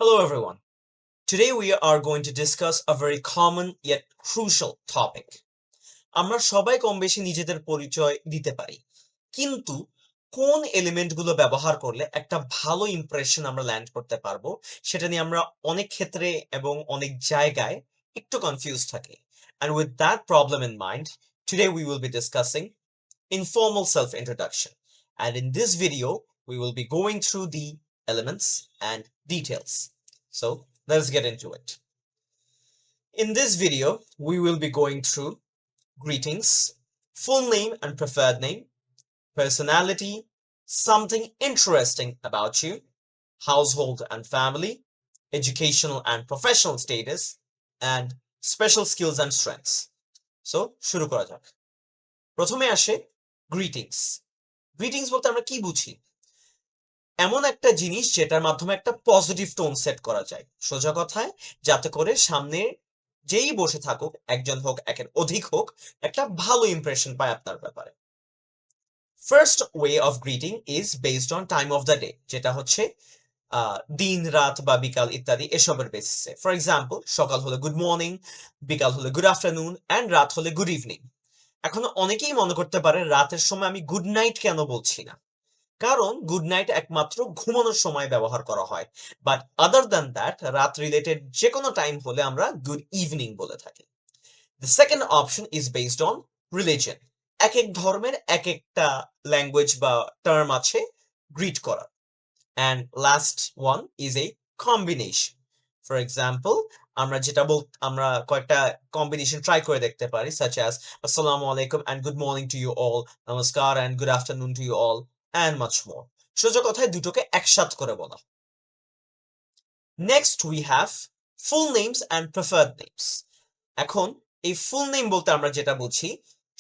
Hello, everyone. Today we are going to discuss a very common yet crucial topic. আমরা সবাই কম বেশি নিজেদের পরিচয় দিতে পারি, কিন্তু কোন এলিমেন্টগুলো ব্যবহার করলে একটা ভালো ইমপ্রেশন আমরা ল্যান্ড করতে পারবো সেটা নিয়ে আমরা অনেক ক্ষেত্রে এবং অনেক জায়গায় একটু কনফিউজ থাকি। And with that problem in mind, today we will be discussing informal self introduction. And in this video, we will be going through the elements and details. So let's get into it. In this video, we will be going through greetings, full name and preferred name, personality, something interesting about you, household and family, educational and professional status, and special skills and strengths. So, শুরু করা যাক। প্রথমে আসে greetings. Greetings বলতে আমরা কি বুঝি? এমন একটা জিনিস যেটার মাধ্যমে একটা পজিটিভ টোন সেট করা যায়, সোজা কথায় যাতে করে সামনে যেই বসে থাকুক, একজন হোক একের অধিক হোক, একটা ভালো ইমপ্রেশন পায় আপনার ব্যাপারে। First way of greeting is based on time of the day, যেটা হচ্ছে দিন, রাত বা বিকাল ইত্যাদি এসবের বেসিসে। ফর এক্সাম্পল, সকাল হলে গুড মর্নিং, বিকাল হলে গুড আফটারনুন, অ্যান্ড রাত হলে গুড ইভিনিং। এখন অনেকেই মনে করতে পারে রাতের সময় আমি গুড নাইট কেন বলছি না, কারণ গুড নাইট একমাত্র ঘুমানোর সময় ব্যবহার করা হয়। বাট আদার দ্যান দ্যাট, রাত রিলেটেড যে কোনো টাইম হলে আমরা গুড ইভিনিং বলে থাকি। The second option is based on religion. এক এক ধর্মের এক একটা ল্যাঙ্গুয়েজ বা টার্ম আছে গ্রিট করা। And last one is a combination. For example, আমরা কয়েকটা কম্বিনেশন ট্রাই করে দেখতে পারি, সাচ অ্যাজ আসসালামু আলাইকুম and good morning to you all, নমস্কার and good afternoon to you all, and much more. সোজা কথায় দুটোকে একসাথ করে বলা। Next we have full names and preferred names. এখন এই ফুল নেম বলতে আমরা যেটা বুঝি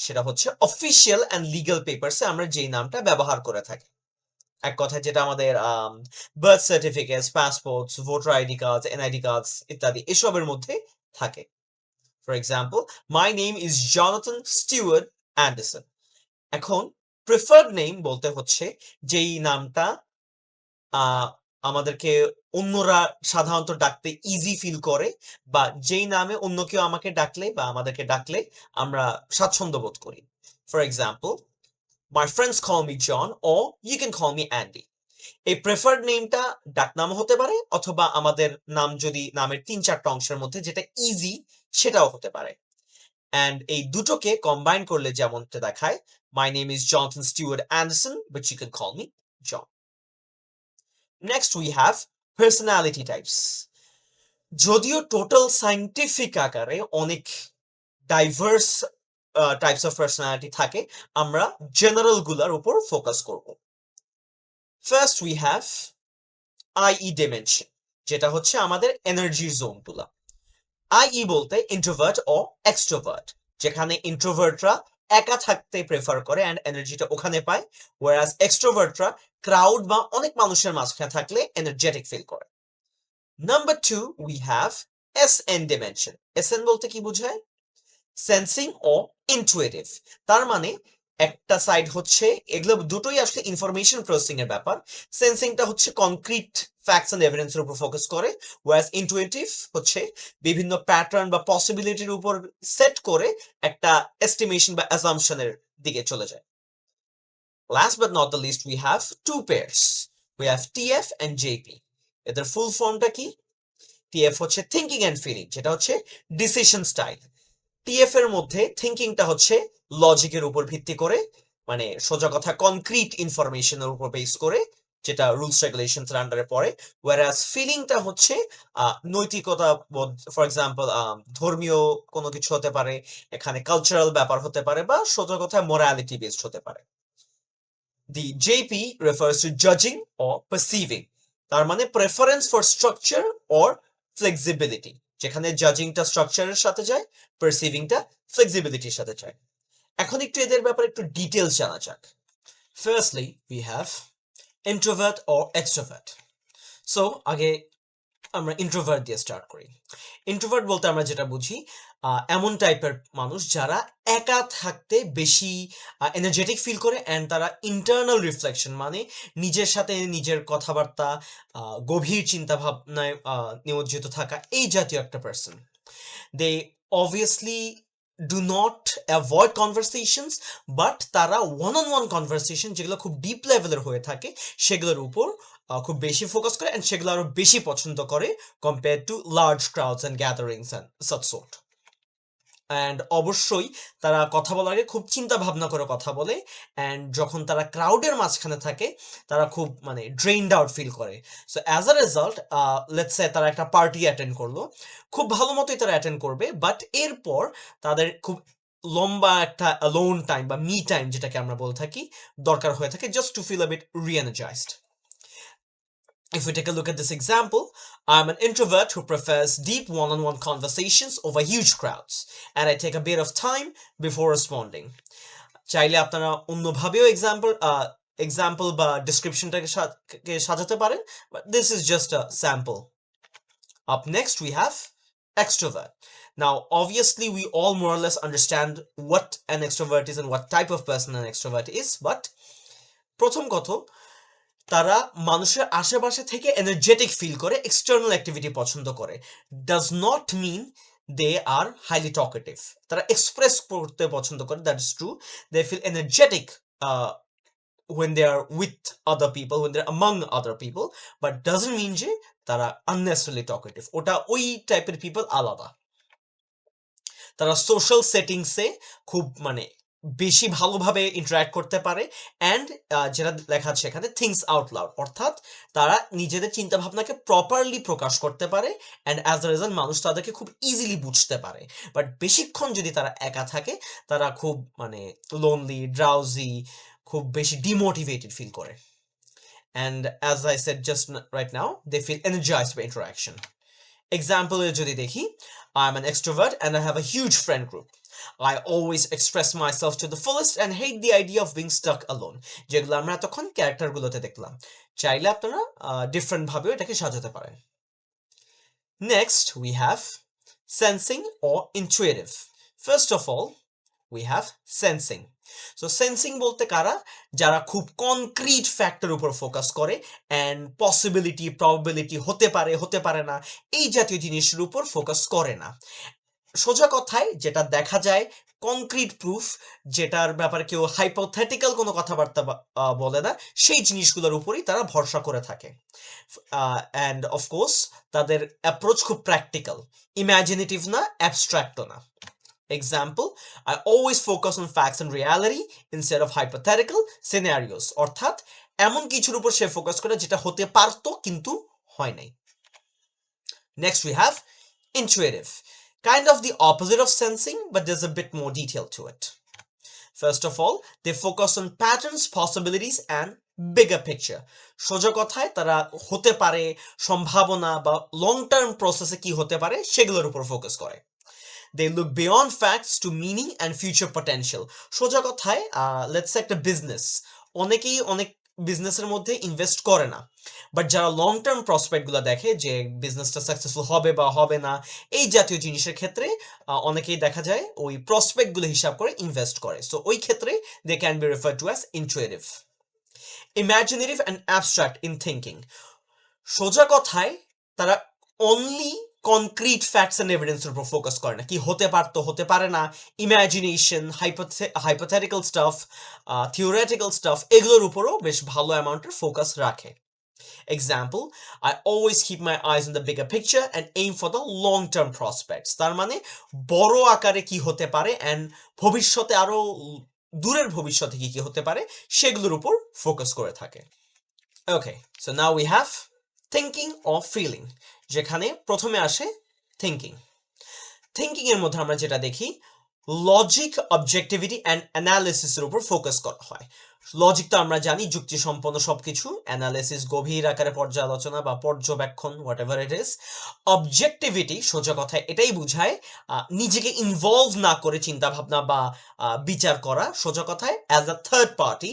সেটা হচ্ছে অফিসিয়াল অ্যান্ড লিগ্যাল পেপারসে আমরা যেই নামটা ব্যবহার করে থাকি। এক কথায় যেটা আমাদের birth certificate, passports, voter ID card, NID cards ইত্যাদি এসবের মধ্যে থাকে। For example, my name is Jonathan Stewart Anderson. এখন প্রেফার্ড নেম বলতে হচ্ছে যেই নামটা আমাদেরকে অন্যরা সাধারণত ডাকতে ইজি ফিল করে, বা যেই নামে অন্য কেউ আমাকে ডাকলে বা আমাদেরকে ডাকলে আমরা স্বাচ্ছন্দ্য বোধ করি। For example, my friends call me John, ও you can call me Andy. এই প্রেফার্ড নেমটা ডাকনামও হতে পারে, অথবা আমাদের নাম যদি নামের ৩-৪টা অংশের মধ্যে যেটা ইজি সেটাও হতে পারে। অ্যান্ড এই দুটোকে কম্বাইন করলে যেমনটা দেখায়, my name is Johnson Stewart Anderson, but you can call me John. Next we have personality types. যদিও টোটাল সায়েন্টিফিক আকারে অনেক ডাইভার্স টাইপস অফ পার্সোনালিটি থাকে, আমরা জেনারেল গুলার উপর ফোকাস করব। ফার্স্ট উই হ্যাভ আইই ডিমেনশন, যেটা হচ্ছে আমাদের এনার্জি জোন গুলা। আইই বলতে ইন্ট্রোভার্ট ও এক্সট্রোভার্ট, যেখানে ইন্ট্রোভার্টরা একা থাকতে প্রেফার করে অ্যান্ড এনার্জিটা ওখানে পায়, ওয়ারাস এক্সট্রোভার্টরা ক্রাউড বা অনেক মানুষের মাঝখানে থাকলে এনার্জেটিক ফিল করে। Number 2 we have SN dimension. SN বলতে কি বোঝায়? সেন্সিং ও ইনটুইটিভ। তার মানে একটা সাইড হচ্ছে, এগুলো দুটোই আসলে ইনফরমেশন প্রসেসিং এর ব্যাপার। সেন্সিংটা হচ্ছে কনক্রিট ফ্যাক্টস এন্ড এভিডেন্সের উপর ফোকাস করে, ওয়াস ইনটুইটিভ হচ্ছে বিভিন্ন প্যাটার্ন বা পসিবিলিটির উপর সেট করে একটা এস্টিমেশন বা অ্যাসাম্পশনের দিকে চলে যায়। Last but not the list we have two pairs. We have TF and JP. এদের ফুল ফর্মটা কি? টিএফ হচ্ছে থিঙ্কিং এন্ড ফিলিং, যেটা হচ্ছে ডিসিশন স্টাইল। টিএফ এর মধ্যে থিঙ্কিংটা হচ্ছে লজিকের উপর ভিত্তি করে, মানে সোজা কথা কনক্রিট ইনফরমেশনের উপর বেস করে, যেটা রুলস রেগুলেশনস এর আন্ডারে পড়ে। ওয়ারাস ফিলিংটা হচ্ছে নৈতিকতা বোধ, ফর এক্সাম্পল ধর্মীয় কোনো কিছু হতে পারে, এখানে কালচারাল ব্যাপার হতে পারে, বা সোজা কথায় মোরালিটি বেসড হতে পারে। দি জেপি রেফার্স টু জাজিং অর পারসিভিং, তার মানে preference for structure or flexibility, যেখানে জাজিংটা স্ট্রাকচারের সাথে যায়, পারসিভিংটা ফ্লেক্সিবিলিটির সাথে যায়। এখন একটু এদের ব্যাপারে একটু ডিটেলস জানা যাক। Firstly we have introvert or extrovert. So আগে আমরা ইন্ট্রোভার্ট দিয়ে স্টার্ট করি। ইন্ট্রোভার্ট বলতে আমরা যেটা বুঝি এমন টাইপের মানুষ যারা একা থাকতে বেশি এনার্জেটিক ফিল করে অ্যান্ড তারা ইন্টারনাল রিফ্লেকশন মানে নিজের সাথে নিজের কথাবার্তা গভীর চিন্তা ভাবনায় নিমজ্জিত থাকা এই জাতীয় একটা person. They obviously do not avoid conversations but তারা ওয়ান অন ওয়ান কনভারসেশন যেগুলো খুব ডিপ লেভেলের হয়ে থাকে সেগুলোর উপর খুব বেশি ফোকাস করে অ্যান্ড সেগুলো আরো বেশি পছন্দ করে compare to large crowds and gatherings and such sort. And অবশ্যই তারা কথা বলার আগে খুব চিন্তা ভাবনা করে কথা বলে অ্যান্ড যখন তারা ক্রাউডের মাঝখানে থাকে তারা খুব মানে ড্রেইনড আউট ফিল করে। So as a result let's say তারা একটা পার্টি অ্যাটেন্ড করলো, খুব ভালো মতোই তারা অ্যাটেন্ড করবে বাট এরপর তাদের খুব লম্বা একটা অ্যালোন টাইম বা মি টাইম যেটাকে আমরা বলে থাকি দরকার হয়ে থাকে just to feel a bit reenergized. If we take a look at this example, I'm an introvert who prefers deep one-on-one conversations over huge crowds, and I take a bit of time before responding. চাইলে আপনারা অন্যভাবেও example বা ডেসক্রিপশনটাকে সাজাতে পারেন, but this is just a sample. Up next we have extrovert. Now obviously we all more or less understand what an extrovert is and what type of person an extrovert is, but প্রথম কথা তারা মানুষের আশেপাশে থেকে energetic feel করে external activity পছন্দ করে, does not mean they are highly talkative. তারা এক্সপ্রেস করতে পছন্দ করে, that is true, they feel energetic when they are with other people, when they're among other people, but doesn't mean যে তারা unnecessarily talkative, ওটা ওই টাইপের পিপল আলাদা। তারা সোশ্যাল সেটিংসে খুব মানে বেশি ভালোভাবে ইন্টারঅ্যাক্ট করতে পারে অ্যান্ড যেটা লেখা আছে এখানে থিংস আউট লাউড, অর্থাৎ তারা নিজেদের চিন্তা ভাবনাকে প্রপারলি প্রকাশ করতে পারে অ্যান্ড অ্যাজ আ রেজাল্ট মানুষ তাদেরকে খুব ইজিলি বুঝতে পারে। বাট বেশিক্ষণ যদি তারা একা থাকে তারা খুব মানে লোনলি, ড্রাউজি, খুব বেশি ডিমোটিভেটেড ফিল করে। And as I said just right now, they feel energized by interaction. এক্সাম্পলে যদি দেখি, I am an extrovert and I have a huge friend group. I always express myself to the fullest and hate the idea of being stuck alone. যেগুলো আমরা এতক্ষণ ক্যারেক্টারগুলোতে দেখলাম, চাইলে আপনারা different ভাবেও এটাকে সাজাতে পারেন। Next we have sensing or intuitive. First of all we have sensing. So sensing বলতে কারা, যারা খুব কনক্রিট ফ্যাক্টর উপর ফোকাস করে অ্যান্ড পসিবিলিটি, প্রবাবিলিটি, হতে পারে হতে পারে না এই জাতীয় জিনিসের উপর ফোকাস করে না। সোজা কথায় যেটা দেখা যায়, কনক্রিট প্রুফ, যেটার ব্যাপারে কেউ হাইপোথেটিক্যাল কোনো কথাবার্তা বলে না, সেই জিনিসগুলোর উপরই তারা ভরসা করে থাকে। অ্যান্ড অফকোর্স তাদের অ্যাপ্রোচ খুব প্র্যাকটিক্যাল, ইম্যাজিনেটিভ না, অ্যাবস্ট্রাক্টও না। Example, I always focus on facts and reality instead of hypothetical scenarios. অর্থাৎ এমন কিছুর উপর সে ফোকাস করে যেটা হতে পারতো কিন্তু হয় নাই। Next we have intuitive. Kind of the opposite of sensing, but there's a bit more detail to it. First of all, they focus on patterns, possibilities and bigger picture. সোজা কথায় তারা হতে পারে, সম্ভাবনা বা লং টার্ম প্রসেসে কি হতে পারে সেগুলোর উপর ফোকাস করে। They look beyond facts to meaning and future potential. সোজা কথায় লেটস সে একটা বিজনেস, অনেকেই অনেক বিজনেসের মধ্যে ইনভেস্ট করে না, বাট যারা লং টার্ম প্রসপেক্টগুলো দেখে যে বিজনেসটা সাকসেসফুল হবে বা হবে না এই জাতীয় জিনিসের ক্ষেত্রে অনেকেই দেখা যায় ওই প্রসপেক্টগুলো হিসাব করে ইনভেস্ট করে। সো ওই ক্ষেত্রে they can be referred to as intuitive. Imaginative and abstract in thinking. সোজা কথায় তারা অনলি কনক্রিট ফ্যাক্টস অ্যান্ড এভিডেন্সের উপর ফোকাস করে না, কি হতে পারতো, হতে পারে না, imagination, hypothetical staff, theoretical staff, এগুলোর উপরও বেশ ভালো অ্যামাউন্টের ফোকাস রাখে। Example, I always keep my eyes on the bigger picture and aim for the long-term prospects. তার মানে বড় আকারে কি হতে পারে অ্যান্ড ভবিষ্যতে আরো দূরের ভবিষ্যতে কি কি হতে পারে সেগুলোর উপর ফোকাস করে থাকে। Okay, so now we have thinking or feeling, যেখানে প্রথমে আসে থিঙ্কিং। থিঙ্কিং এর মধ্যে আমরা যেটা দেখি, লজিক, অবজেক্টিভিটি অ্যান্ড অ্যানালিসিসের উপর ফোকাস করা হয়। লজিক তো আমরা জানি যুক্তিসম্পন্ন সবকিছু, অ্যানালিসিস গভীর আকারে পর্যালোচনা বা পর্যবেক্ষণ, what ever it is. Objectivity সোজা কথায় এটাই বুঝায় নিজেকে ইনভলভ না করে চিন্তা ভাবনা বা বিচার করা, সোজা কথায় as a third party,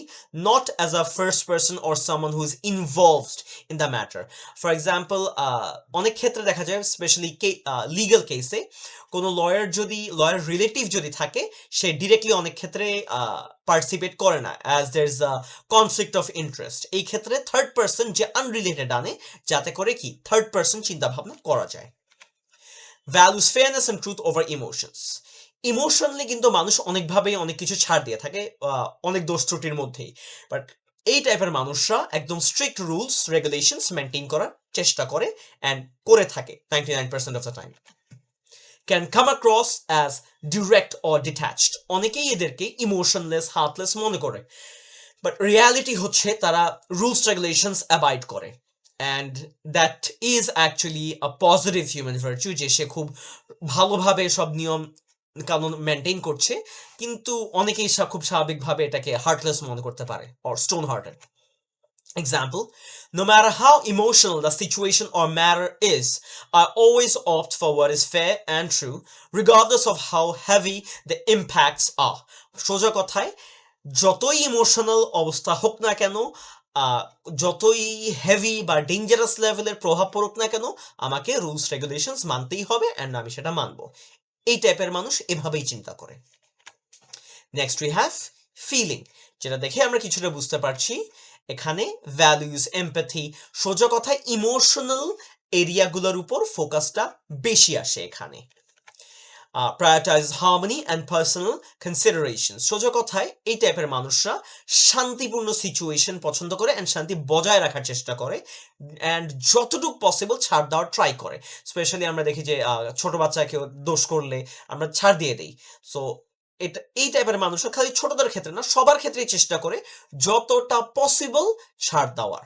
not as a first person or someone who is involved in the matter. For example, অনেক ক্ষেত্রে দেখা যায় স্পেশালি লিগাল কেসে কোনো লয়ার রিলেটিভ যদি থাকে, সে ডিরেক্টলি অনেক ক্ষেত্রে পার্টিসিপেট করে না, as there is a conflict of interest. এই ক্ষেত্রে থার্ড পার্সন যে আনরিলেটেড আনে, যাতে করে কি থার্ড পার্সন চিন্তা ভাবনা করা যায়। Values fairness and truth over emotions. Emotionally কিন্তু মানুষ অনেকভাবেই অনেক কিছু ছাড় দিয়ে থাকে, অনেক দোষ ত্রুটির মধ্যেই। বাট এই টাইপের মানুষরা একদম স্ট্রিক্ট রুলস রেগুলেশনস মেনটেন করার চেষ্টা করে অ্যান্ড করে থাকে 99% of the time. Can come across as direct or detached. অনেকেই এদেরকে ইমোশনলেস, হার্টলেস মনে করে, বাট রিয়ালিটি হচ্ছে তারা রুলস রেগুলেশনস অ্যাবাইড করে, and that is actually a positive human virtue, যে সে খুব ভালোভাবে সব নিয়ম কানুন মেনটেন করছে, কিন্তু অনেকেই খুব স্বাভাবিকভাবে এটাকে হার্টলেস মনে করতে পারে, or stone hearted. Example, no matter how emotional the situation or matter is, I always opt for what is fair and true, regardless of how heavy the impacts are. সোজা কথায়, যতই ইমোশনাল অবস্থা হোক না কেন, যতই হেভি বা dangerous লেভেলের প্রভাব পড়ুক না কেন, আমাকে রুলস রেগুলেশনস মানতেই হবে, অ্যান্ড আমি সেটা মানবো। এই টাইপের মানুষ এভাবেই চিন্তা করে। নেক্সট উই হ্যাভ ফিলিং, যেটা দেখে আমরা কিছুটা বুঝতে পারছি এখানে ভ্যালুস, এমপ্যাথি, সোজা কথায় ইমোশনাল এরিয়াগুলোর উপর ফোকাসটা বেশি আসে এখানে। Prioritise harmony and personal consideration. সোজা কথায় এই টাইপের মানুষরা শান্তিপূর্ণ সিচুয়েশন পছন্দ করে অ্যান্ড শান্তি বজায় রাখার চেষ্টা করে, অ্যান্ড যতটুকু পসিবল ছাড় দেওয়ার ট্রাই করে। স্পেশালি আমরা দেখি যে ছোট বাচ্চা কেউ দোষ করলে আমরা ছাড় দিয়ে দিই। সো এটা এই টাইপের মানুষরা খালি ছোটদের ক্ষেত্রে না, সবার ক্ষেত্রেই চেষ্টা করে যতটা পসিবল ছাড় দেওয়ার।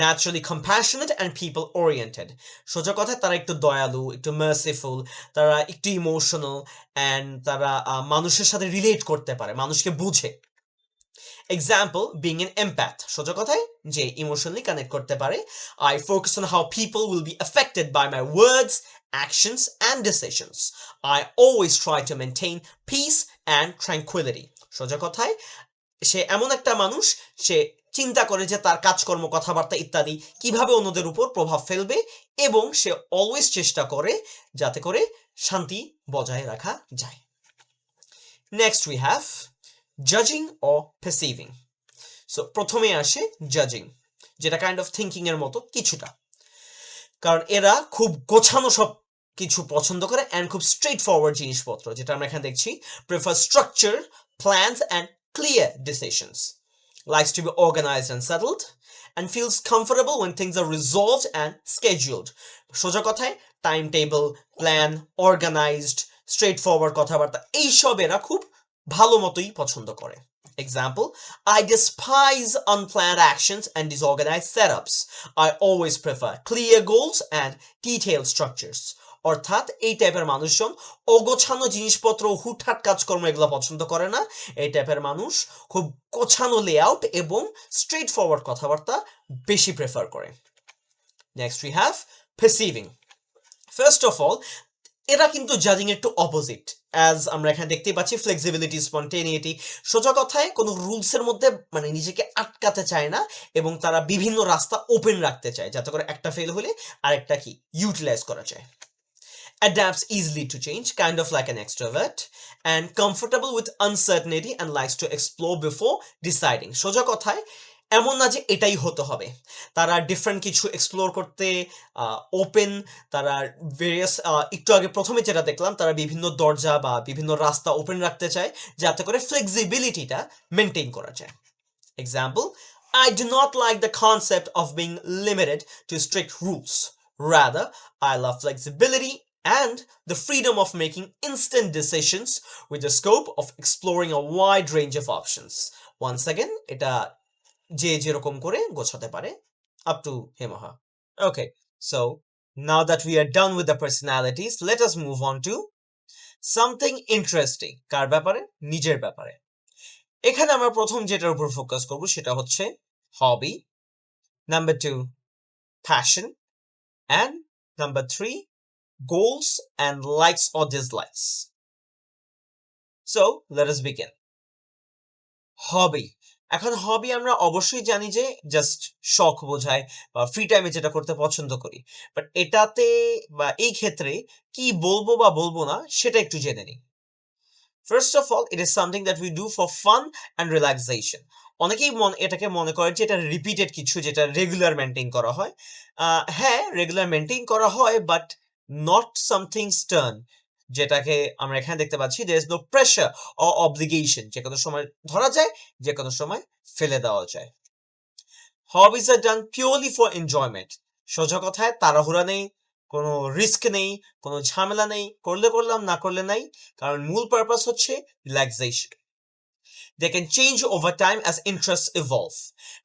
Naturally compassionate and people oriented. সোজা কথায় তারা একটু দয়ালু, একটু মার্সিফুল, তারা একটু ইমোশনাল, অ্যান্ড তারা মানুষের সাথে রিলেট করতে পারে, মানুষকে বুঝে। এক্সাম্পল, বিং এন এমপ্যাথ, সোজা কথায় যে ইমোশনালি কানেক্ট করতে পারে। I focus on how people will be affected by my words, actions and decisions. I always try to maintain peace and tranquility. সোজা কথায় সে এমন একটা মানুষ, সে চিন্তা করে যে তার কাজকর্ম, কথাবার্তা ইত্যাদি কিভাবে অন্যদের উপর প্রভাব ফেলবে, এবং সে অলওয়েজ চেষ্টা করে যাতে করে শান্তি বজায় রাখা যায়। নেক্সট উই হ্যাভ জাজিং অর পারসিভিং। সো প্রথমে আসে জাজিং, যেটা কাইন্ড অফ থিঙ্কিং এর মতো কিছুটা, কারণ এরা খুব গোছানো সব কিছু পছন্দ করে অ্যান্ড খুব স্ট্রেট ফরওয়ার্ড জিনিসপত্র, যেটা আমরা এখানে দেখছি। Prefer structure, plans and clear decisions, likes to be organized and settled, and feels comfortable when things are resolved and scheduled. সোজা কথায় time table, plan, organised, straight forward কথাবার্তা, এইসব এরা খুব ভালো মতোই পছন্দ করে। Example, I despise unplanned actions and disorganized setups. I always prefer clear goals and detailed structures. অর্থাৎ এই টাইপের মানুষজন অগোছানো জিনিসপত্র, হুটহাট কাজকর্ম এগুলো পছন্দ করে না। এই টাইপের মানুষ খুব গোছানো লেআউট এবং স্ট্রেট ফরওয়ার্ড কথাবার্তা বেশি প্রেফার করে। Next we have perceiving. First of all, এরা কিন্তু জাজিং একটু অপোজিট, অ্যাজ আমরা এখানে দেখতেই পাচ্ছি। ফ্লেক্সিবিলিটি, স্পন্টেনিটি, সোজা কথায় কোনো রুলসের মধ্যে মানে নিজেকে আটকাতে চায় না, এবং তারা বিভিন্ন রাস্তা ওপেন রাখতে চায় যাতে করে একটা ফেল হলে আরেকটা কি ইউটিলাইজ করা যায়। Adapts easily to change, kind of like an extrovert, and comfortable with uncertainty and likes to explore before deciding. সোজা কথায় এমন না যে এটাই হতে হবে, তারা ডিফারেন্ট কিছু এক্সপ্লোর করতে ওপেন। তারা ভেরিয়াস, একটু আগে প্রথমে যেটা দেখলাম, তারা বিভিন্ন দরজা বা বিভিন্ন রাস্তা ওপেন রাখতে চায় যাতে করে ফ্লেক্সিবিলিটিটা মেনটেন করা যায়। Example, I do not like the concept of being limited to strict rules. Rather, I love flexibility and the freedom of making instant decisions with the scope of exploring a wide range of options. Once again, এটা যে যেরকম করে গোছাতে পারে, up to him or her. Okay, so now that we are done with the personalities, let us move on to something interesting. কার ব্যাপারে? নিজের ব্যাপারে। এখানে আমরা প্রথম যেটার উপর ফোকাস করব সেটা হচ্ছে হবি, number 2 passion, and number 3 goals and likes or dislikes. So let us begin. হবি, এখন হবি আমরা অবশ্যই জানি যে জাস্ট শখ বোঝায় বা ফ্রি টাইমে যেটা করতে পছন্দ করি, বাট এটাতে বা এই ক্ষেত্রে কি বলবো বা বলবো না সেটা একটু জেনে নিই। First of all, it is something that we do for fun and relaxation. অনেকেই এটাকে মনে করে যে এটা রিপিটেড কিছু, যেটা রেগুলার মেনটেন করা হয়। হ্যাঁ, রেগুলার মেনটেন করা হয়, বাট নট সামথিং স্টার্ন, যেটাকে আমরা এখানে দেখতে পাচ্ছি। There is no pressure or obligation, যে কোনো সময় ধরা যায়, যে কোনো সময় ফেলে দেওয়া যায়। Hobbies are done purely for enjoyment. সোজা কথায় তাড়াহুড়া নেই, কোনো রিস্ক নেই, কোনো ঝামেলা নেই, করলে করলাম, না করলে নাই, কারণ মূল পারপাস হচ্ছে relaxation. They can change over time as interest evolve.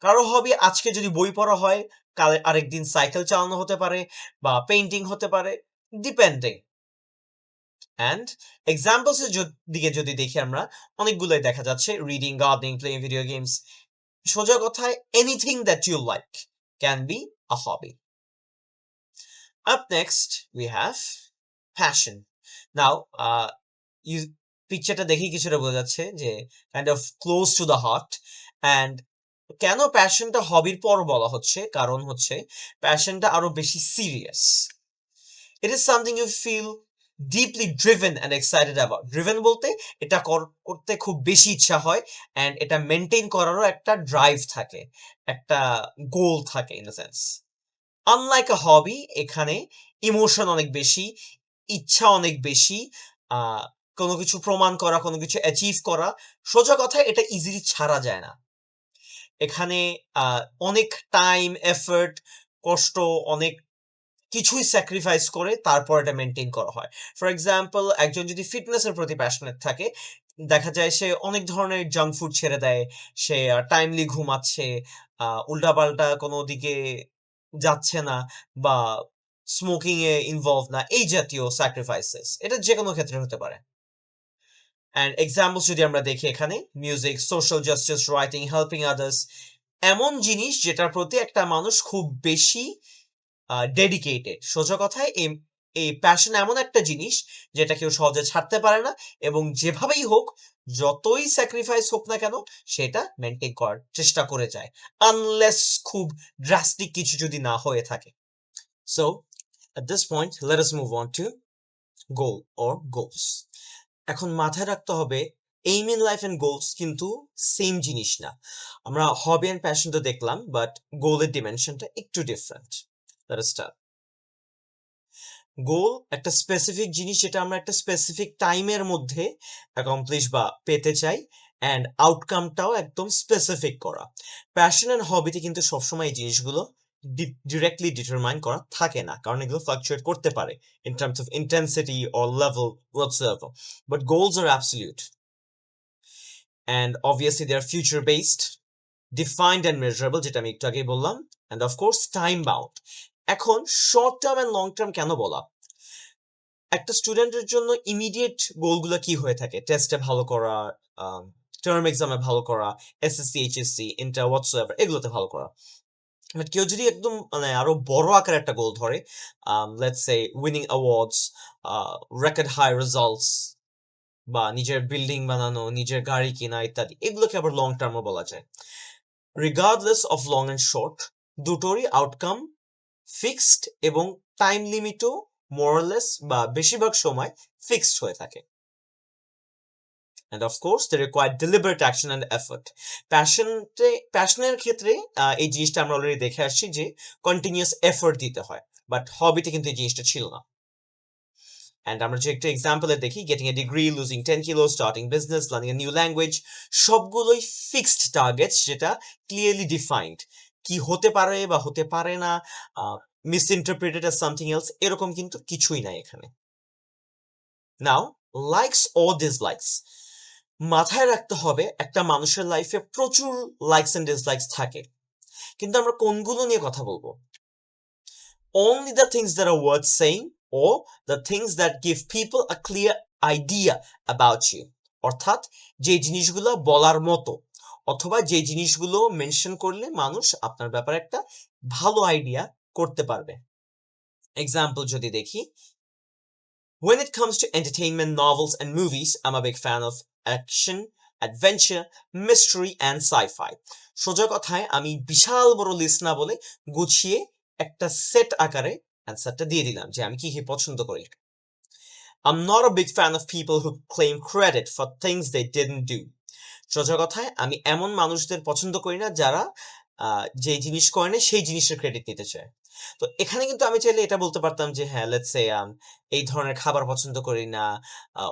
কারো হবি আজকে যদি বই পড়া হয়, কাল আরেকদিন সাইকেল চালানো হতে পারে বা পেইন্টিং হতে পারে, ডিপেন্ডিং। অ্যান্ড এক্সাম্পলস এর দিকে যদি দেখি আমরা, অনেকগুলোই দেখা যাচ্ছে, reading, gardening, playing video games. সোজা কথায় anything that you like can be a hobby. Up next, we have passion. Now, you পিকচারটা দেখেই কিছুটা বোঝা যাচ্ছে যে kind of close to the heart. And কেন প্যাশনটা হবির পর বলা হচ্ছে, কারণ হচ্ছে প্যাশনটা আরো বেশি serious. It is something you feel deeply driven and excited about. Driven বলতে এটা করতে খুব বেশি ইচ্ছা হয়, অ্যান্ড এটা মেনটেন করারও একটা ড্রাইভ থাকে, একটা গোল থাকে ইন দ্য সেন্স। আনলাইক আ হবি, এখানে ইমোশন অনেক বেশি, ইচ্ছা অনেক বেশি, আহ কোনো কিছু প্রমাণ করা, কোনো কিছু অ্যাচিভ করা। সোজা কথায় এটা ইজিলি ছাড়া যায় না। এখানে অনেক টাইম, এফর্ট, কষ্ট, অনেক কিছুই স্যাক্রিফাইস করে তারপর এটা মেনটেন করা হয়। ফর এক্সাম্পল, একজন যদি ফিটনেসের প্রতি প্যাশনেট থাকে, দেখা যায় সে অনেক ধরনের জাঙ্ক ফুড ছেড়ে দেয়, সে টাইমলি ঘুমাচ্ছে, উল্টাপাল্টা কোনো দিকে যাচ্ছে না, বা স্মোকিং এ ইনভলভ না, এই জাতীয় স্যাক্রিফাইসেস এটা যে কোনো ক্ষেত্রে হতে পারে। অ্যান্ড এক্সাম্পলস যদি আমরা দেখি এখানে, music, social justice, writing, helping others, এমন জিনিস যেটার প্রতি একটা মানুষ খুব বেশি ডেডিকেটেড। সোজা কথায় এই প্যাশন এমন একটা জিনিস যেটা কেউ সহজে ছাড়তে পারে না, এবং যেভাবেই হোক, যতই স্যাক্রিফাইস হোক না কেন, সেটা মেনটেন করার চেষ্টা করে যায়, আনলেস খুব ড্রাস্টিক কিছু যদি না হয়ে থাকে। So at this point, let us move on to goal or goals. এখন মাথায় রাখতে হবে, aim in life and goals কিন্তু সেম জিনিস না। আমরা হবি এন্ড প্যাশন তো দেখলাম, বাট গোলের ডিমেনশনটা একটু ডিফারেন্ট। Let us start. গোল একটা স্পেসিফিক জিনিস, যেটা আমরা একটা স্পেসিফিক টাইমের মধ্যে অ্যাকমপ্লিশ বা পেতে চাই, অ্যান্ড আউটকামটাও একদম স্পেসিফিক করা। প্যাশন অ্যান্ড হবিতে কিন্তু সবসময় এই জিনিসগুলো ডিরেক্টলি ডিটারমাইন করা থাকে না, কারণ এগুলো ফ্লাকচুয়েট করতে পারে in terms of intensity or level whatsoever. But goals are absolute, and obviously they are future based, defined and measurable, যেটা আমি একটু আগেই বললাম, and of course time bound. এখন short term and long term কেন বলা? একটা স্টুডেন্টের জন্য ইমিডিয়েট গোলগুলো কি হয়ে থাকে? টেস্টে ভালো করা, টার্ম এক্সামে ভালো করা, এসএসসি, এইচএসসি, ইন্টার, হোয়াটসঅ্যাভার, এগুলোতে ভালো করা। বাট কেউ যদি একদম মানে আরো বড় আকারের একটা গোল ধরে, let's say winning awards, record high results, বা নিজের বিল্ডিং বানানো, নিজের গাড়ি কিনা ইত্যাদি, এগুলোকে আবার লং টার্মও বলা যায়। Regardless of long and short, দুটোরই আউটকাম ফিক্সড, এবং টাইম লিমিটও মোরলেস বা বেশিরভাগ সময় ফিক্সড হয়ে থাকে। And of course, they require deliberate action and effort. প্যাশনের ক্ষেত্রে এই জিনিসটা আমরা অলরেডি দেখে আসছি যে কন্টিনিউয়াস এফোর্ট দিতে হয়, বাট হবিতে কিন্তু এই জিনিসটা ছিল না। অ্যান্ড আমরা যে একটা এক্সাম্পলে দেখি, getting a degree, losing 10 kilo, starting business, learning a new language, সবগুলোই ফিক্সড টার্গেটস, যেটা ক্লিয়ারলি ডিফাইন্ড। কি হতে পারে বা হতে পারে না, মিসইন্টারপ্রেটেড অ্যাজ সামথিং এলস, এরকম কিন্তু কিছুই নাই এখানে। নাও, লাইকস ও ডিসলাইকস। মাথায় রাখতে হবে, একটা মানুষের লাইফে প্রচুর লাইকস এন্ড ডিসলাইকস থাকে, কিন্তু আমরা কোনগুলো নিয়ে কথা বলবো? Only the things that are worth saying, or the things that give people a clear idea about you. অর্থাৎ যে জিনিসগুলো বলার মতো অথবা যে জিনিসগুলো মেনশন করলে মানুষ আপনার ব্যাপারে একটা ভালো আইডিয়া করতে পারবে। এক্সাম্পল যদি দেখি, when it comes to entertainment, novels and movies, I'm a big fan of action, adventure, mystery and sci-fi. সোজা কথায় আমি বিশাল বড় লিস্ট না বলে গুছিয়ে একটা সেট আকারে অ্যান্সারটা দিয়ে দিলাম যে আমি কি কি পছন্দ করি। I'm not a big fan of people who claim credit for things they didn't do. সোজা কথায় আমি এমন মানুষদের পছন্দ করি না যারা যে জিনিস করে না সেই জিনিসের ক্রেডিট নিতে চায়। তো এখানে কিন্তু আমি চাইলে এটা বলতে পারতাম যে হ্যাঁ লেটস সে এই ধরনের খাবার পছন্দ করি না,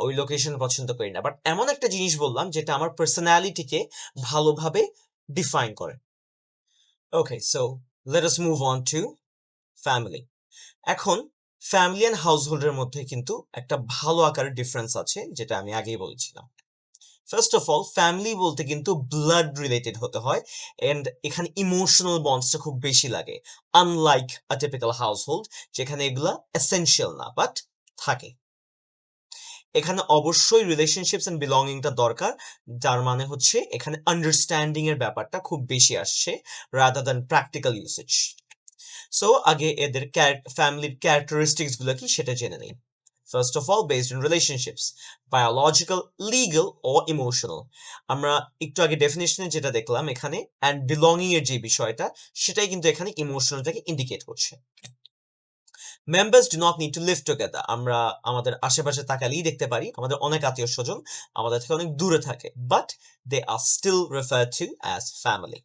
ওই লোকেশন পছন্দ করি না, বাট এমন একটা জিনিস বললাম যেটা আমার পার্সোনালিটিকে ভালোভাবে ডিফাইন করে। Okay, so let us move on to family. এখন ফ্যামিলি অ্যান্ড হাউসহোল্ডের মধ্যে কিন্তু একটা ভালো আকারের ডিফারেন্স আছে, যেটা আমি আগেই বলেছিলাম। ফার্স্ট অফ অল, ফ্যামিলি বলতে কিন্তু ব্লাড রিলেটেড হতে হয় এন্ড এখানে ইমোশনাল বন্ডসটা খুব বেশি লাগে, আনলাইক আ টিপিক্যাল হাউসহোল্ড যেখানে এগুলা এসেনশিয়াল না বাট থাকে। এখানে অবশ্যই রিলেশনশিপস এন্ড বিলঙ্গিংটা দরকার, যার মানে হচ্ছে এখানে আন্ডারস্ট্যান্ডিং এর ব্যাপারটা খুব বেশি আসছে rather than practical usage. So আগে এদের ফ্যামিলির ক্যারেক্টারিস্টিক্স গুলো কি সেটা জেনে নেই। First of all, based on relationships, biological, legal or emotional. আমরা একটু আগে ডেফিনেশনে যেটা দেখলাম এখানে অ্যান্ড বিলঙ্গিং এর যে বিষয়টা সেটাই কিন্তু এখানে ইমোশনালটাকে ইন্ডিকেট করছে। Members do not need to live together. আমরা আমাদের আশেপাশে তাকালেই দেখতে পারি আমাদের অনেক আত্মীয় স্বজন আমাদের থেকে অনেক দূরে থাকে, but they are still referred to as family.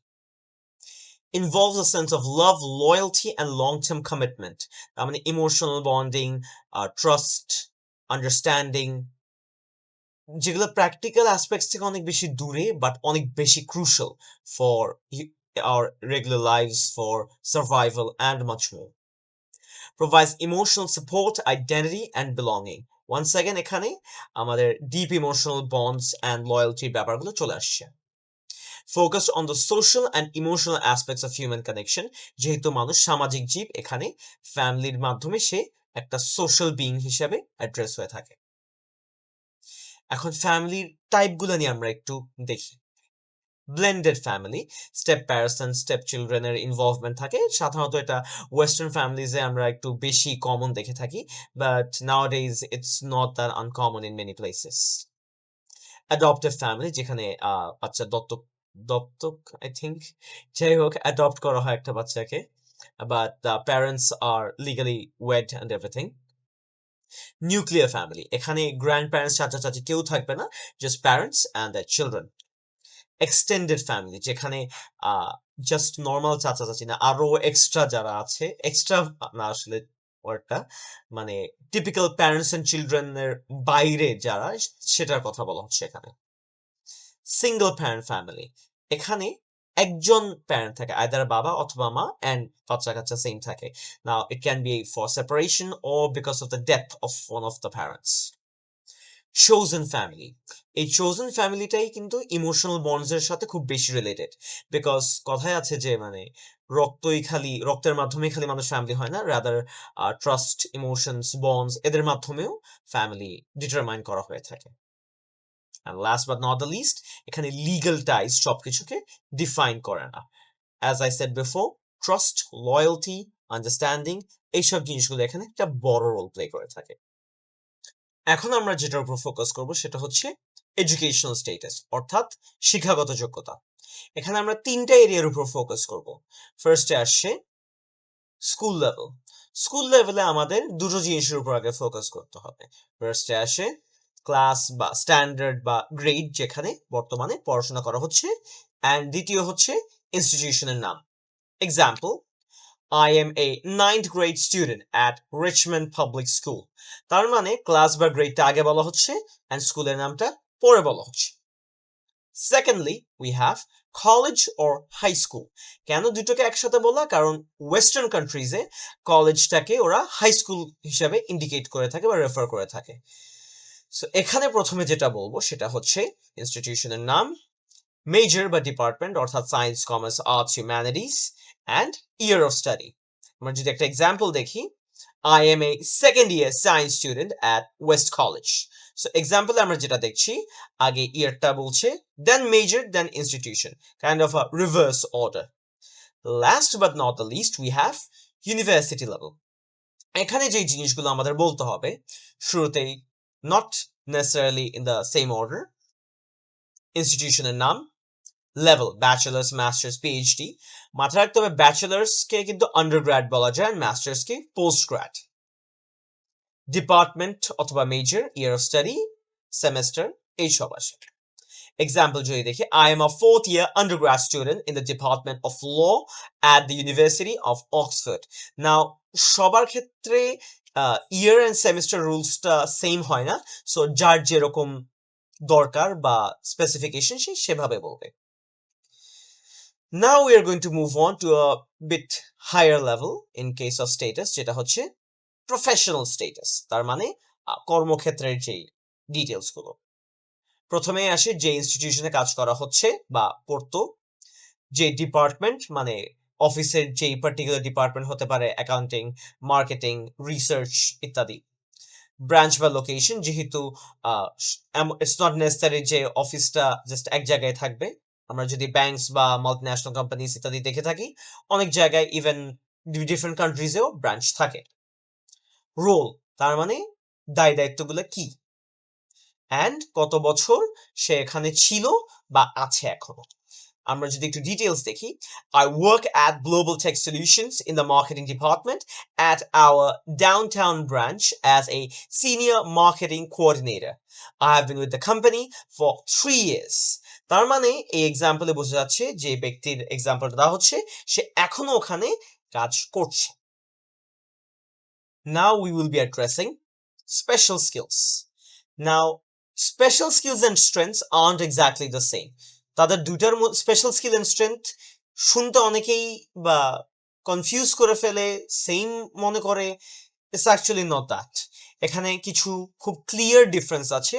Involves a sense of love, loyalty and long-term commitment. তার মানে ইমোশনাল বন্ডিং, ট্রাস্ট, আন্ডারস্ট্যান্ডিং, যেগুলো প্র্যাকটিক্যাল অ্যাসপেক্টস থেকে অনেক বেশি দূরে বাট অনেক বেশি crucial for our regular lives, for survival and much more. Provides emotional support, identity and belonging. Once again এখানে আমাদের ডিপ ইমোশনাল বন্ডস অ্যান্ড লয়্যালটির ব্যাপারগুলো চলে আসছে। Focused on the social and emotional aspects of human connection. যেহেতু মানুষ সামাজিক জীব, এখানে ফ্যামিলির মাধ্যমে সে একটা সোশ্যাল বিইং হিসেবে অ্যাড্রেস হয়ে থাকে। এখন ফ্যামিলির টাইপগুলো নিয়ে আমরা একটু দেখি। Blended family, step parents and step চিলড্রেনের ইনভলভমেন্ট থাকে। সাধারণত এটা ওয়েস্টার্ন ফ্যামিলিজে আমরা একটু বেশি কমন দেখে থাকি, but nowadays it's not that uncommon in many places. Adoptive family, যেখানে বাচ্চা দত্তক দত্তক আই থিঙ্ক, যাই হোক অ্যাডপ্ট করা হয় একটা বাচ্চাকে, but the parents are legally wed and everything. Nuclear family, এখানে গ্র্যান্ড প্যারেন্টস চাচা চাচি কেউ থাকবে না, just parents and their children. Extended family, যেখানে জাস্ট নর্মাল চাচা চাচি না, আরো এক্সট্রা যারা আছে, এক্সট্রা না আসলে ওয়ার্ডটা মানে টিপিক্যাল প্যারেন্টস এন্ড চিলড্রেনের বাইরে যারা, সেটার কথা বলা হচ্ছে এখানে। সিঙ্গল প্যারেন্ট ফ্যামিলি, এখানে একজন প্যারেন্ট থাকে, আইদার বাবা অথবা মা, এন্ড বাচ্চা কাচ্চা সেম থাকে। Now it can be for separation or because of the death of one of the parents. chosen family, এই chosen ফ্যামিলিটাই কিন্তু ইমোশনাল বন্ডস এর সাথে খুব বেশি রিলেটেড, বিকজ কথায় আছে যে মানে রক্তের মাধ্যমেই খালি মানুষ ফ্যামিলি হয় না, রাদার ট্রাস্ট, ইমোশনস, বন্ডস এদের মাধ্যমেও ফ্যামিলি ডিটারমাইন করা হয়ে থাকে। And last but not the least, এখানে লিগ্যাল টাইজ সবকিছুকে ডিফাইন করে না। As I said before, trust, loyalty, understanding, এইসব জিনিসগুলো এখানে একটা বড় রোল প্লে করে থাকে। এখন আমরা যেটার উপর ফোকাস করব সেটা হচ্ছে এডুকেশনাল স্ট্যাটাস, অর্থাৎ শিক্ষাগত যোগ্যতা। এখানে আমরা তিনটা এরিয়ার উপর ফোকাস করব। ফার্স্টে আসছে স্কুল লেভেল। স্কুল লেভেলে আমাদের দুটো জিনিসের উপর আগে ফোকাস করতে হবে। ফার্স্টে আসে ক্লাস বা স্ট্যান্ডার্ড বা গ্রেড, যেখানে বর্তমানে পড়াশোনা করা হচ্ছে, অ্যান্ড দ্বিতীয় হচ্ছে ইনস্টিটিউশনের নাম। Example, I am a 9th grade student at Richmond Public School. তার মানে ক্লাস বা গ্রেডটা আগে বলা হচ্ছে এন্ড স্কুলের নামটা পরে বলা হচ্ছে। Secondly, we have college or high school. কেন দুটোকে একসাথে বলা? কারণ ওয়েস্টার্ন কান্ট্রিজে কলেজটাকে ওরা হাই স্কুল হিসেবে ইন্ডিকেট করে থাকে বা রেফার করে থাকে। সো এখানে প্রথমে যেটা বলবো সেটা হচ্ছে ইনস্টিটিউশনের নাম, মেজর বা ডিপার্টমেন্ট অর্থাৎ science, commerce, arts, humanities, and year of study. আমরা যদি একটা এক্সাম্পল দেখি, I am a second year science student at West College. So এক্সাম্পলে আমরা যেটা দেখছি আগে ইয়ারটা বলছে then major then institution, kind of a reverse order. Last but not the list we have university level. এখানে যে জিনিসগুলো আমাদের বলতে হবে শুরুতেই, not necessarily in the same order, ইনস্টিটিউশনের নাম, লেভেল ব্যাচেলার্স মাস্টার্স পিএইচডি। মাথায় রাখতে হবে ব্যাচেলার্সকে কিন্তু আন্ডারগ্র্যাড বলা যায়, মাস্টার্সকে পোস্ট গ্র্যাড। ডিপার্টমেন্ট অথবা major, year of study, semester, এইসব আসে। এক্সাম্পল যদি দেখি, I am a fourth year undergrad student in the Department of Law at the University of Oxford. Now সবার ক্ষেত্রে ইয়ার এন্ড সেমিস্টার রুলসটা সেম হয় না, সো যার যেরকম দরকার বা স্পেসিফিকেশন সে সেভাবে বলবে। Now we are going to move on to a bit higher level in case of status, যেটা হচ্ছে প্রফেশনাল স্টেটাস, তার মানে কর্মক্ষেত্রের যেই ডিটেলস গুলো। প্রথমে আসে যে ইনস্টিটিউশনে কাজ করা হচ্ছে বা করতো, যে ডিপার্টমেন্ট মানে অফিসের যেই পার্টিকুলার ডিপার্টমেন্ট হতে পারে অ্যাকাউন্টিং, মার্কেটিং, রিসার্চ ইত্যাদি। ব্রাঞ্চ বা লোকেশন, যেহেতু ইটস নট নেসেসারি যে অফিসটা জাস্ট এক জায়গায় থাকবে। আমরা যদি ব্যাংকস বা মাল্টিন্যাশনাল কোম্পানিজ ইত্যাদি দেখে থাকি, অনেক জায়গায় ইভেন ডিফারেন্ট কান্ট্রিজেও ব্রাঞ্চ থাকে। রোল, তার মানে দায় দায়িত্বগুলো কি, অ্যান্ড কত বছর সে এখানে ছিল বা আছে এখনো। আমরা যদি একটু ডিটেলস দেখি, I work at Global Tech Solutions in the marketing department at our downtown branch as a senior marketing coordinator. I have been with the company for 3 years. তার মানে এই এক্সাম্পলে বোঝা যাচ্ছে যে ব্যক্তির এক্সাম্পলটা দেওয়া হচ্ছে সে এখনো ওখানে কাজ করছে। Now we will be addressing special skills. Now, special skills and strengths aren't exactly the same. তাদের দুইটার স্পেশাল স্কিল এন্ড স্ট্রেংথ শুনতে অনেকেই বা কনফিউজ করে ফেলে, সেম মনে করে। It's actually not that. এখানে কিছু খুব ক্লিয়ার ডিফারেন্স আছে,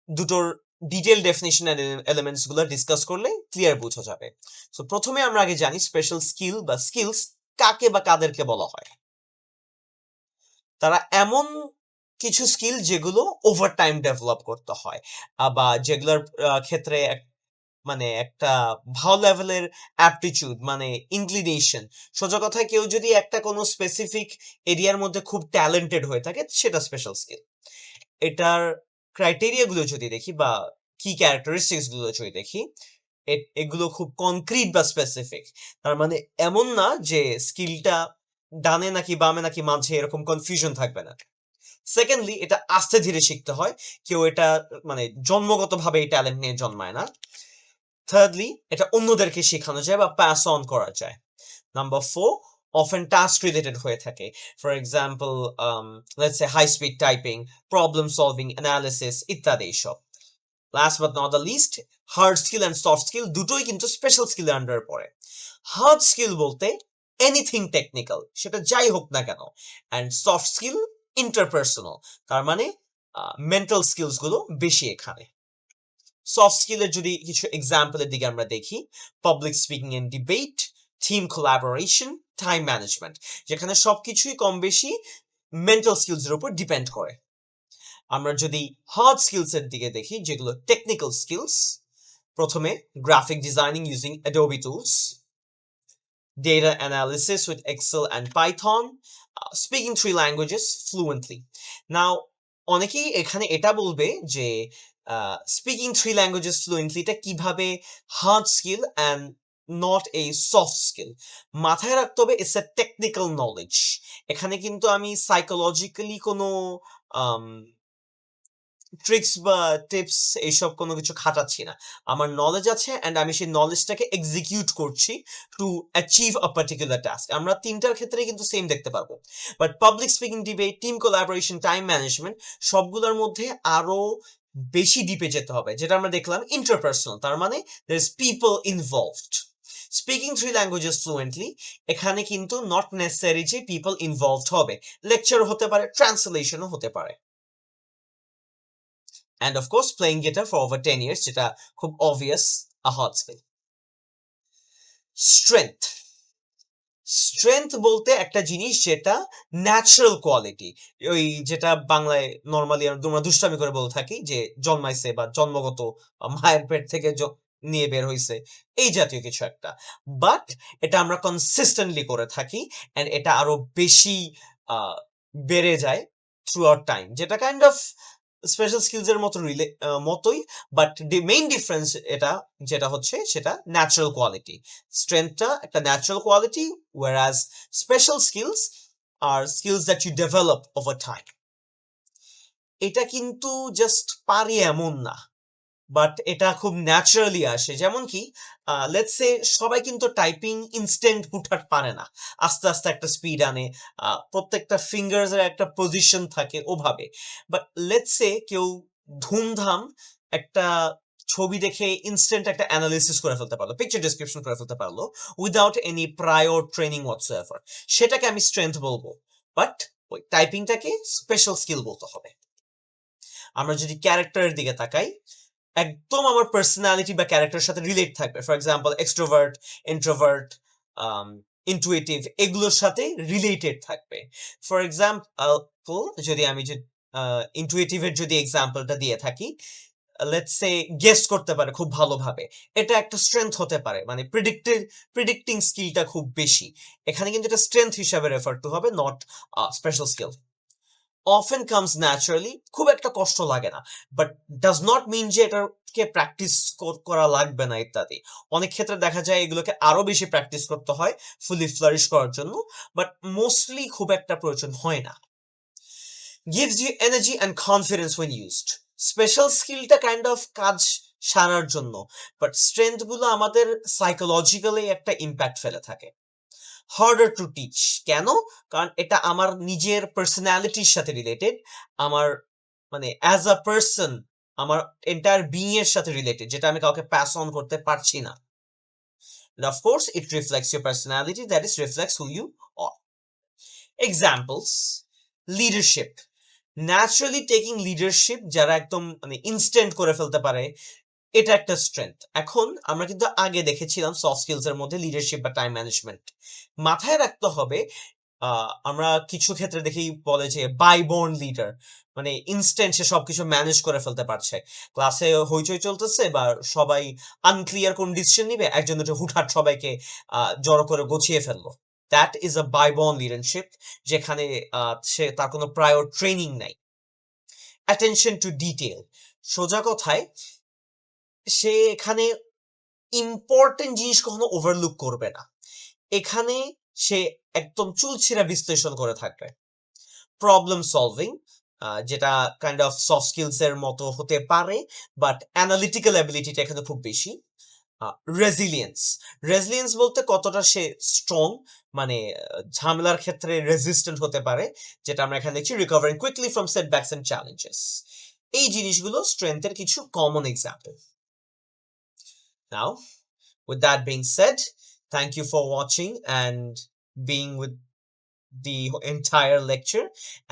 দুটোর ডিটেল ডেফিনিশন এলিমেন্টস গুলো ডিসকাস করলে ক্লিয়ার বোঝা যাবে। সো প্রথমে আমরা আগে জানি স্পেশাল স্কিল বা স্কিলস কাকে বা কাদেরকে বলা হয়। তারা এমন কিছু স্কিল যেগুলো ওভার টাইম ডেভেলপ করতে হয়, বা যেগুলোর ক্ষেত্রে মানে একটা ভালো লেভেলের অ্যাপটিটিউড মানে ইনক্লিনেশন, সোজা কথায় কেউ যদি একটা কোনো স্পেসিফিক এরিয়ার মধ্যে খুব ট্যালেন্টেড হয়ে থাকে সেটা স্পেশাল স্কিল। এটার ক্রাইটেরিয়া গুলো যদি দেখি বা কি ক্যারেক্টারিস্টিক্স গুলো যদি দেখি, এগুলো খুব কনক্রিট বা স্পেসিফিক। তার মানে এমন না যে স্কিলটা ডানে নাকি বামে নাকি মাঝে এরকম কনফিউশন থাকবে না। সেকেন্ডলি, এটা আস্তে ধীরে শিখতে হয়, কেউ এটা মানে জন্মগতভাবে এই ট্যালেন্ট নিয়ে জন্মায় না। থার্ডলি, এটা অন্যদেরকে শেখানো যায় বা পাস অন করা যায়। নাম্বার 4, often task related হয়ে থাকে। For example, let's say high speed typing, problem solving, analysis ইত্যাদি সব। Last but not the least, hard skill and soft skill দুটোই কিন্তু স্পেশাল স্কিলের আন্ডারে পড়ে। হার্ড স্কিল বলতে এনিথিং টেকনিক্যাল, সেটা যাই হোক না কেন, অ্যান্ড সফট স্কিল ইন্টারপার্সোনাল, তার মানে মেন্টাল স্কিলস গুলো বেশি এখানে। সফট স্কিলের যদি কিছু এক্সাম্পলের দিকে আমরা দেখি, public speaking and debate, team collaboration, time management, যেখানে সবকিছুই কম বেশি মেন্টাল স্কিলস এর উপর ডিপেন্ড করে। আমরা যদি হার্ড স্কিলস এর দিকে দেখি, যেগুলো টেকনিক্যাল স্কিলস, প্রথমে graphic designing using Adobe tools, data analysis with Excel and Python, speaking 3 languages fluently. Now, অনেকেই এখানে এটা বলবে যে স্পিকিং 3 ল্যাঙ্গুয়েজেস ফ্লুয়েন্টলি এটা কিভাবে hard skill and not a soft skill. মাথায় রাখতে হবে ইটস এ টেকনিক্যাল নলেজ। এখানে কিন্তু আমি সাইকোলজিক্যালি কোনো ট্রিক্স বা টিপস এইসব কোনো কিছু খাটাচ্ছি না। আমার নলেজ আছে অ্যান্ড আমি সেই নলেজটাকে এক্সিকিউট করছি to achieve a particular task. আমরা তিনটার ক্ষেত্রে কিন্তু সেম দেখতে পাবো। But public speaking, debate, team collaboration, time management সবগুলোর মধ্যে আরো বেশি ডিপে যেতে হবে, যেটা আমরা দেখলাম ইন্টারপার্সোনাল, তার মানে there is people involved. Speaking 3 languages fluently, এখানে কিন্তু নট নেসেসারি যে পিপল ইনভলভড হবে, লেকচার হতে পারে, ট্রান্সলেশনও হতে পারে। And of course, playing guitar for over 10 years, যেটা খুব obvious a hard skill. Strength. Strength বলতে একটা জিনিস যেটা ন্যাচারাল কোয়ালিটি, ওই যেটা বাংলায় নর্মালি আমরা দুষ্টামি করে বলে থাকি যে জন্মাইছে বা জন্মগত মায়ের পেট থেকে নিয়ে বের হইছে, এই জাতীয় কিছু একটা। বাট এটা আমরা কনসিস্টেন্টলি করে থাকি এন্ড এটা আরো বেশি আহ, বেড়ে যায় থ্রু আউট টাইম, যেটা কাইন্ড অফ স্পেশাল স্কিলস এর মতোই, বাট মেইন ডিফারেন্স এটা যেটা হচ্ছে সেটা ন্যাচারাল কোয়ালিটি। স্ট্রেংথটা একটা natural quality, whereas special skills are skills that you develop over time. এটা কিন্তু জাস্ট পারি এমন না, বাট এটা খুব ন্যাচারালি আসে। যেমন কি লেটস সে সবাই কিন্তু টাইপিং ইনস্ট্যান্ট হুটহাট পারে না, আস্তে আস্তে একটা স্পিড আনে, প্রত্যেকটা ফিঙ্গার্স এর একটা পজিশন থাকে ওভাবে। বাট লেটস সে কেউ ধুমধাম একটা ছবি দেখে ইনস্ট্যান্ট একটা অ্যানালিসিস করে ফেলতে পারলো, পিকচার ডেসক্রিপশন করে ফেলতে পারলো উইদাউট এনি প্রায়র ট্রেনিং হোয়াটসোএভার, সেটাকে আমি স্ট্রেংথ বলবো। বাট ওই টাইপিংটাকে স্পেশাল স্কিল বলতে হবে। আমরা যদি ক্যারেক্টারের দিকে তাকাই, একদম আমার পার্সোনালিটি বা ক্যারেক্টারের সাথে রিলেট থাকবে। For example extrovert, introvert, intuitive, এগুলোর সাথে রিলেটেড থাকবে। ফর এক্সাম্পল যদি আমি যে ইনটুইটিভের যদি এক্সাম্পলটা দিয়ে থাকি, লেটস সে গেস করতে পারে খুব ভালোভাবে, এটা একটা স্ট্রেংথ হতে পারে, মানে প্রিডিক্টিং স্কিলটা খুব বেশি, এখানে কিন্তু এটা স্ট্রেংথ হিসাবে রেফার টু হবে, not special skill. Often comes naturally, খুব একটা কষ্ট লাগে না, বাট ডাজ নট মিন যে এটাকে প্র্যাকটিস করা লাগবে না ইত্যাদি। অনেক ক্ষেত্রে দেখা যায় এগুলোকে আরো বেশি প্র্যাকটিস করতে হয় ফুলি ফ্লারিশ করার জন্য, বাট মোস্টলি খুব একটা প্রয়োজন হয় না। Gives you energy and confidence when used. Special স্কিলটা কাইন্ড অফ কাজ সারার জন্য, বাট স্ট্রেংথ গুলো আমাদের সাইকোলজিক্যালি একটা ইম্প্যাক্ট ফেলে থাকে। হার্ডার টু টিচ কেন? কারণ এটা আমার নিজের পার্সোনালিটির সাথে রিলেটেড, আমার মানে অ্যাজ আ পার্সন, আমার এন্টায়ার বিং এর সাথে রিলেটেড, যেটা আমি কাউকে পাস অন করতে পারছি না। And of course, it reflects your personality, that is, reflects who you are. Examples: leadership. Naturally taking leadership যারা একদম মানে ইনস্ট্যান্ট করে ফেলতে পারে, এটা একটা স্ট্রেংথ। এখন আমরা কিন্তু আগে দেখেছিলাম সফট স্কিলস এর মধ্যে লিডারশিপ বা টাইম ম্যানেজমেন্ট। মাথায় রাখতে হবে আমরা কিছু ক্ষেত্রে দেখি বলে যে বাই বর্ন লিডার, মানে ইনস্ট্যান্ট সে সবকিছু ম্যানেজ করে ফেলতে পারছে, ক্লাসে হইচই চলতেছে বা সবাই আনক্লিয়ার কোন ডিসিশন নিবে, একজন দুটো হুটহাট সবাইকে জড়ো করে গুছিয়ে ফেললো। That is a by born leadership, যেখানে সে তার কোনো প্রায়র ট্রেনিং নাই। অ্যাটেনশন টু ডিটেল, সোজা কথায় সে এখানে ইম্পর্টেন্ট জিনিস কখনো ওভারলুক করবে না, এখানে সে একদম চুলছিরা বিশ্লেষণ করে থাকবে। প্রবলেম সলভিং, যেটা কাইন্ড অফ সফট স্কিলস এর মতো হতে পারে, বাট অ্যানালিটিক্যাল অ্যাবিলিটিটা এখানে খুব বেশি। রেজিলিয়েন্স, রেজিলিয়েন্স বলতে কতটা সে স্ট্রং, মানে ঝামেলার ক্ষেত্রে রেজিস্ট্যান্ট হতে পারে, যেটা আমরা এখানে দেখছি recovering quickly from setbacks and challenges. এই জিনিসগুলো স্ট্রেংথের কিছু common example. Now, with that being said, thank you for watching and being with the entire lecture.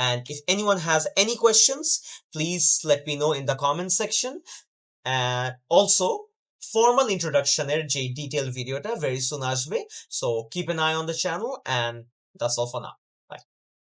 And if anyone has any questions, please let me know in the comment section. And also, formal introduction এর যে detailed videoটা very soon আসবে, so keep an eye on the channel, and that's all for now.